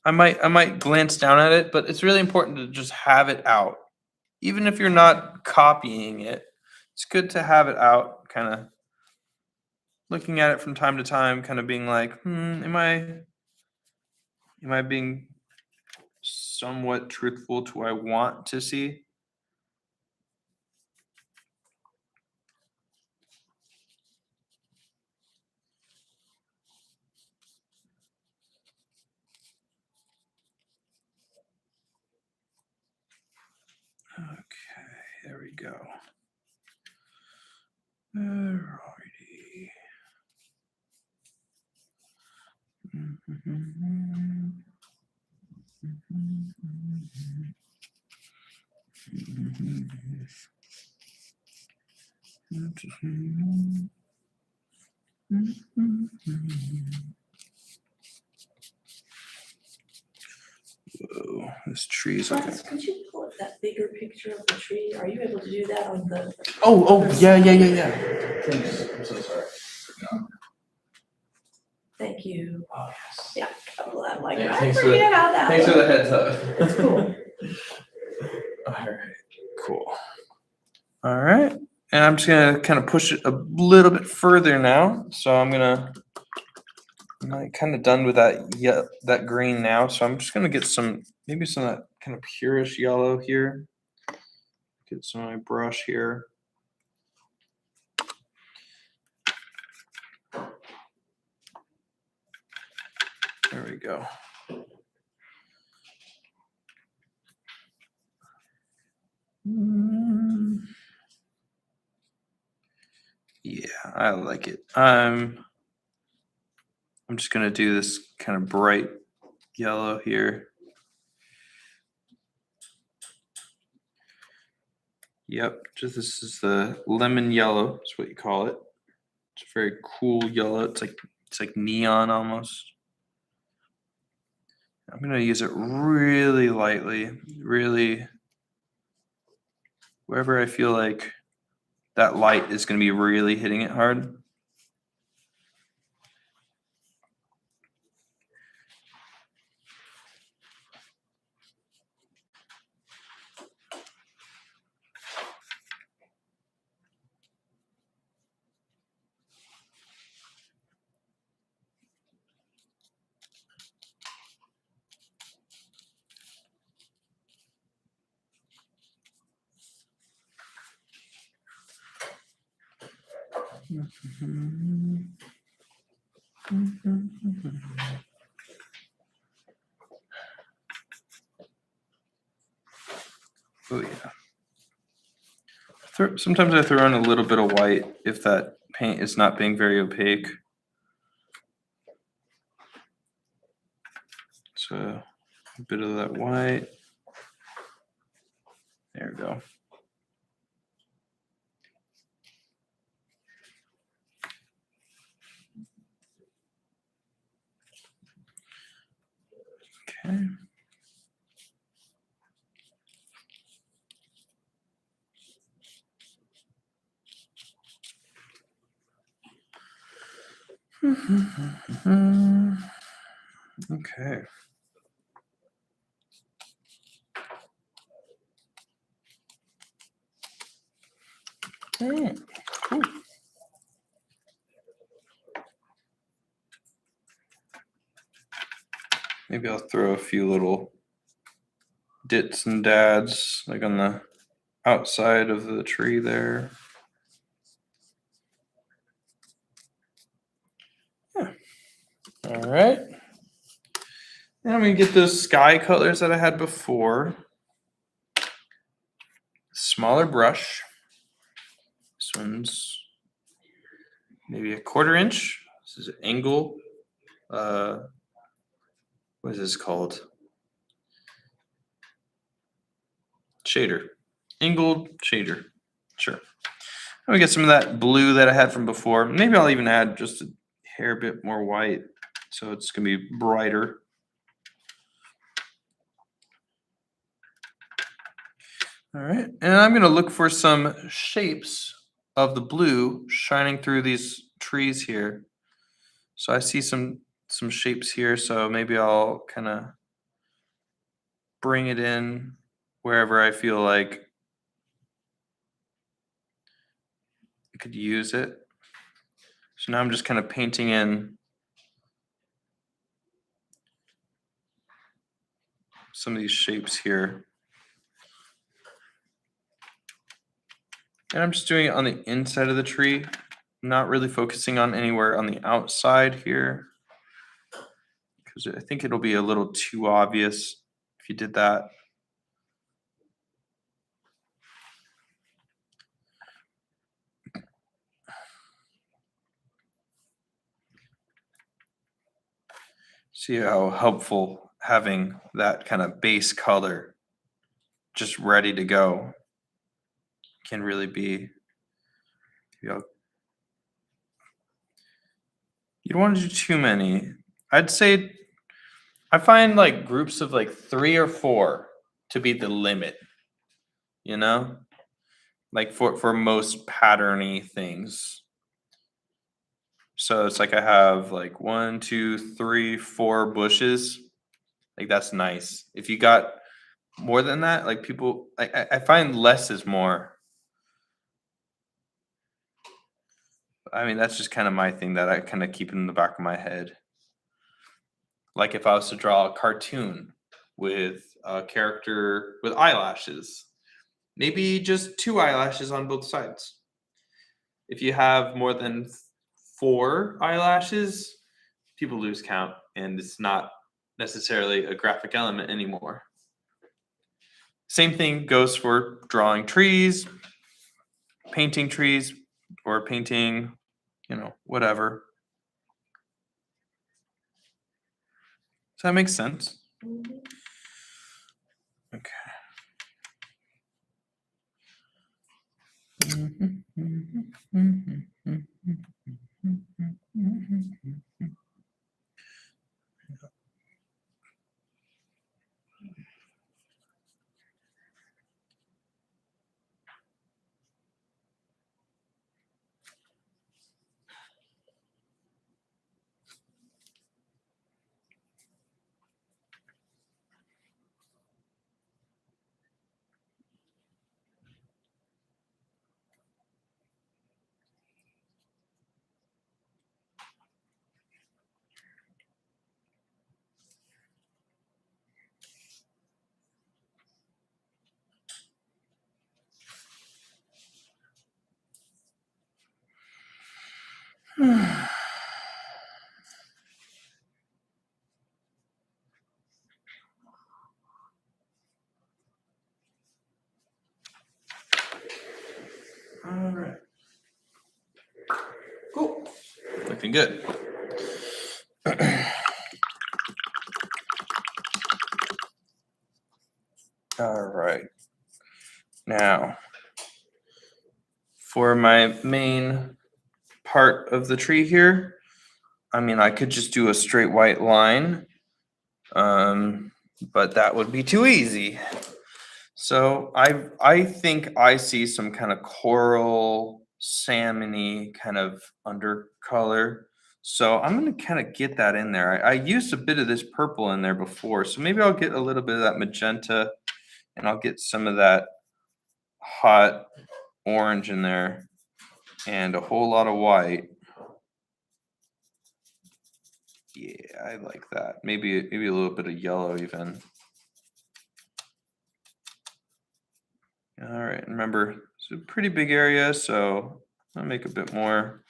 I might glance down at it, but it's really important to just have it out. Even if you're not copying it, it's good to have it out, kind of looking at it from time to time, kind of being like, am I being somewhat truthful to what I want to see? Okay, there we go. Alrighty. Whoa, this tree is like Travis, could you pull up that bigger picture of the tree? Are you able to do that on the? Oh, yeah. Thanks. I'm so sorry. Thank you. Oh, yes. Yeah, I'm like, Yeah, I thanks for the- forget how that Thanks for works. the heads up. That's cool. All right. Cool. All right. And I'm just gonna kind of push it a little bit further now. So I'm like kind of done with that green now. So I'm just gonna get maybe some of that kind of purish yellow here. Get some of my brush here. There we go. Yeah, I like it. I'm just gonna do this kind of bright yellow here. Yep, this is the lemon yellow. That's what you call it. It's a very cool yellow. It's like neon almost. I'm gonna use it really lightly, really wherever I feel like that light is gonna be really hitting it hard. Oh yeah. Sometimes I throw in a little bit of white if that paint is not being very opaque. So a bit of that white. There we go. Okay. Okay. Cool. Maybe I'll throw a few little dits and dads like on the outside of the tree there. Yeah. All right. Now I'm gonna get those sky colors that I had before. Smaller brush. This one's maybe a 1/4 inch. This is angle. What is this called? Shader. Angled shader. Sure. I'm gonna get some of that blue that I had from before. Maybe I'll even add just a hair bit more white, so it's gonna be brighter. All right, and I'm gonna look for some shapes of the blue shining through these trees here. So I see some shapes here, so maybe I'll kind of bring it in wherever I feel like I could use it. So now I'm just kind of painting in some of these shapes here. And I'm just doing it on the inside of the tree, not really focusing on anywhere on the outside here, because I think it'll be a little too obvious if you did that. See how helpful having that kind of base color just ready to go can really be. You know, you don't want to do too many. I'd say I find like groups of like 3 or 4 to be the limit, you know? Like for most patterny things. So it's like I have like 1, 2, 3, 4 bushes. Like that's nice. If you got more than that, like people, I find less is more. I mean, that's just kind of my thing that I kind of keep in the back of my head. Like if I was to draw a cartoon with a character with eyelashes, maybe just 2 eyelashes on both sides. If you have more than 4 eyelashes, people lose count and it's not necessarily a graphic element anymore. Same thing goes for drawing trees, painting trees, or painting, whatever. Does that make sense? Okay. All right. Cool. Looking good. All right. Now, for my main part of the tree here, I mean, I could just do a straight white line, but that would be too easy. So I think I see some kind of coral, salmony kind of undercolor. So I'm gonna kind of get that in there. I used a bit of this purple in there before, so maybe I'll get a little bit of that magenta, and I'll get some of that hot orange in there, and a whole lot of white. Yeah, I like that. Maybe a little bit of yellow even. All right, remember, it's a pretty big area, so I'll make a bit more.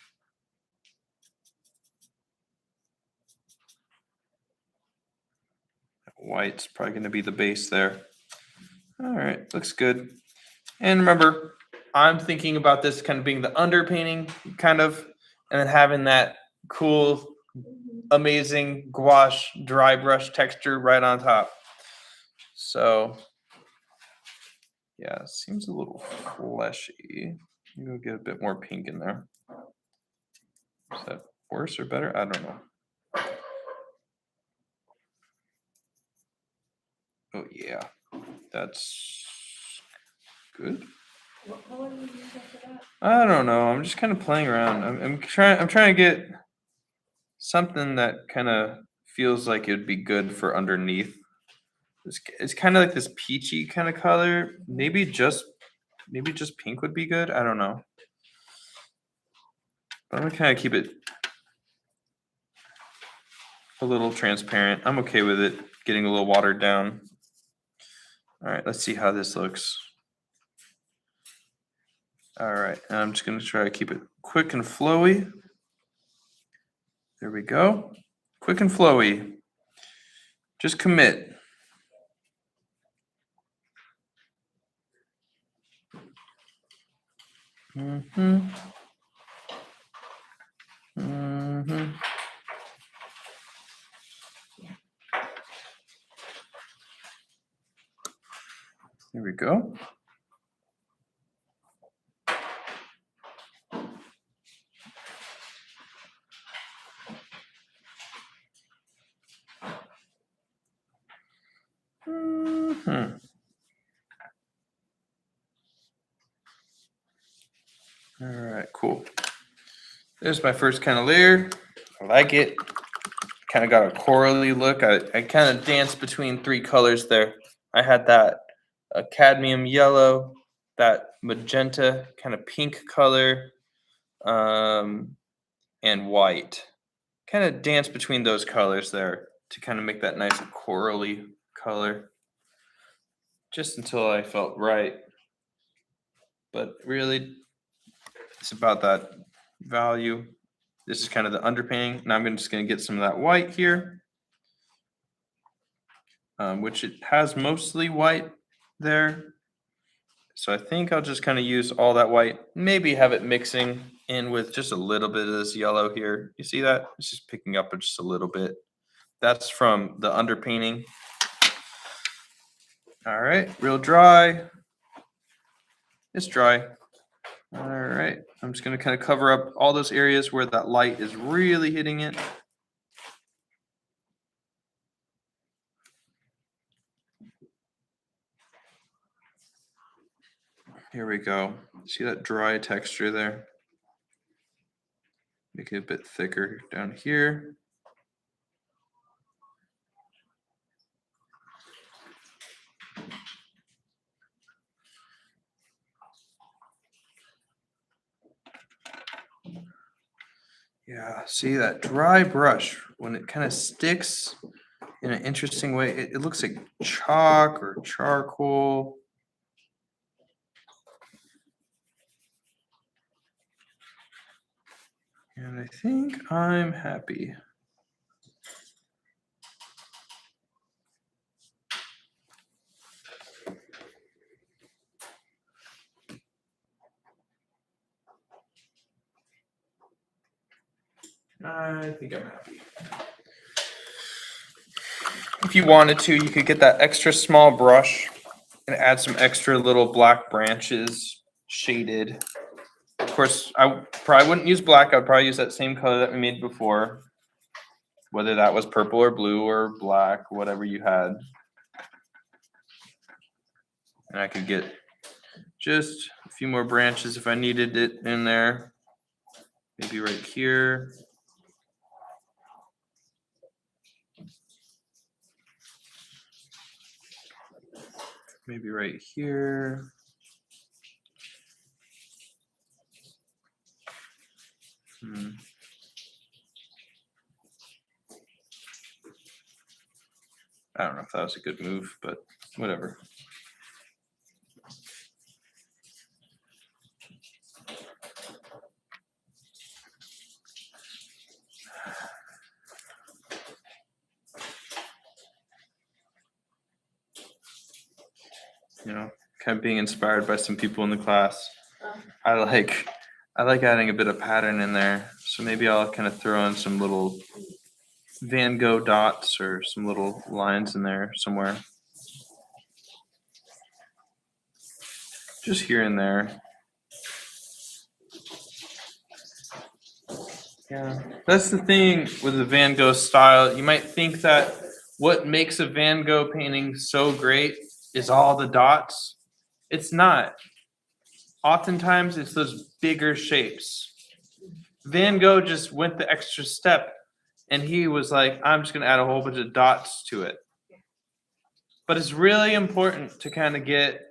White's probably going to be the base there. All right, looks good. And remember, I'm thinking about this kind of being the underpainting, kind of, and then having that cool, amazing gouache dry brush texture right on top. So, yeah, seems a little fleshy. Maybe we'll get a bit more pink in there. Is that worse or better? I don't know. Oh yeah, that's good. What color did you use after that? I don't know. I'm just kind of playing around. I'm trying to get something that kind of feels like it'd be good for underneath. It's kind of like this peachy kind of color. Maybe just pink would be good. I don't know. But I'm gonna kind of keep it a little transparent. I'm okay with it getting a little watered down. All right, let's see how this looks. All right, and I'm just gonna try to keep it quick and flowy. There we go. Quick and flowy. Just commit. Mm-hmm. Mm-hmm. There we go. Mm-hmm. All right, cool. There's my first kind of layer. I like it. Kind of got a corally look. I kind of danced between three colors there. I had that cadmium yellow, that magenta kind of pink color, and white. Kind of dance between those colors there to kind of make that nice corally color. Just until I felt right. But really, it's about that value. This is kind of the underpainting. Now I'm just going to get some of that white here, which it has mostly white there. So I think I'll just kind of use all that white, maybe have it mixing in with just a little bit of this yellow here. You see that? It's just picking up just a little bit. That's from the underpainting. All right, real dry. It's dry. All right, I'm just gonna kind of cover up all those areas where that light is really hitting it. Here we go. See that dry texture there? Make it a bit thicker down here. Yeah, see that dry brush, when it kind of sticks in an interesting way, it looks like chalk or charcoal. And I think I'm happy. I think I'm happy. If you wanted to, you could get that extra small brush and add some extra little black branches shaded. Of course, I probably wouldn't use black. I'd probably use that same color that we made before, whether that was purple or blue or black, whatever you had. And I could get just a few more branches if I needed it in there. Maybe right here. Maybe right here. I don't know if that was a good move, but whatever. You know, kind of being inspired by some people in the class. I like adding a bit of pattern in there. So maybe I'll kind of throw in some little Van Gogh dots or some little lines in there somewhere. Just here and there. Yeah, that's the thing with the Van Gogh style. You might think that what makes a Van Gogh painting so great is all the dots. It's not. Oftentimes it's those bigger shapes. Van Gogh just went the extra step and he was like, I'm just going to add a whole bunch of dots to it. But it's really important to kind of get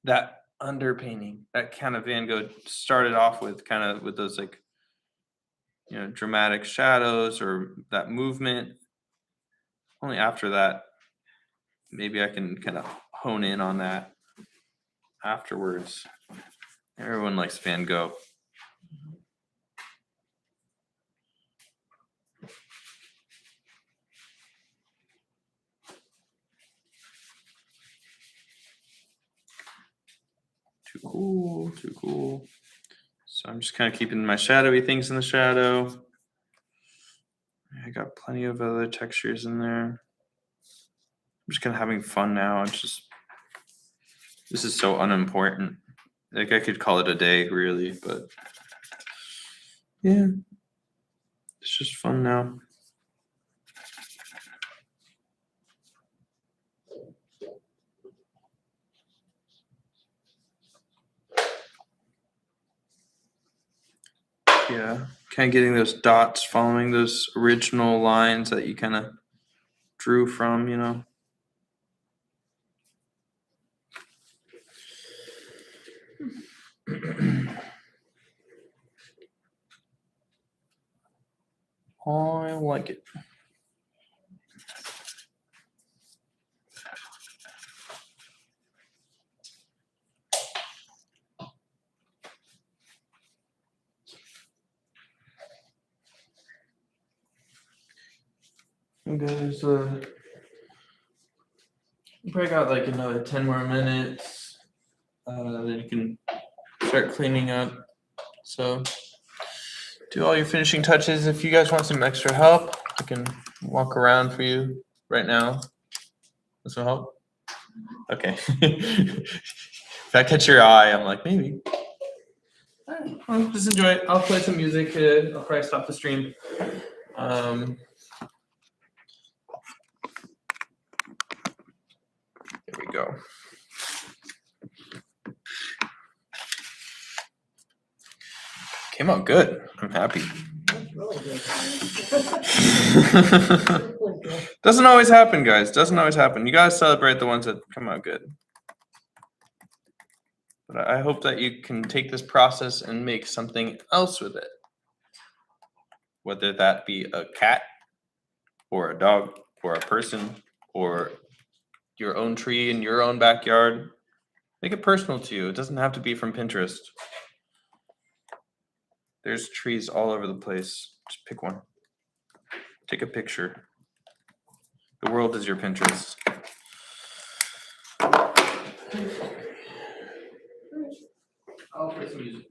that underpainting that kind of Van Gogh started off with, kind of with those like, you know, dramatic shadows or that movement. Only after that, maybe I can kind of hone in on that afterwards. Everyone likes Van Gogh. Too cool, too cool. So I'm just kind of keeping my shadowy things in the shadow. I got plenty of other textures in there. I'm just kind of having fun now. It's just, this is so unimportant. Like I could call it a day really, but yeah, it's just fun now. Yeah, kind of getting those dots, following those original lines that you kind of drew from, you know. I like it. You guys, you probably got like another 10 more minutes. Then you can start cleaning up. So do all your finishing touches. If you guys want some extra help, I can walk around for you right now. This will help. Okay. If I catch your eye, I'm like, maybe. All right, well, just enjoy it. I'll play some music. I'll probably stop the stream. There we go. Came out good. I'm happy. That's really good. Really good. Doesn't always happen, guys. Doesn't always happen. You guys celebrate the ones that come out good. But I hope that you can take this process and make something else with it. Whether that be a cat or a dog or a person or your own tree in your own backyard. Make it personal to you. It doesn't have to be from Pinterest. There's trees all over the place. Just pick one. Take a picture. The world is your Pinterest. I'll play some music.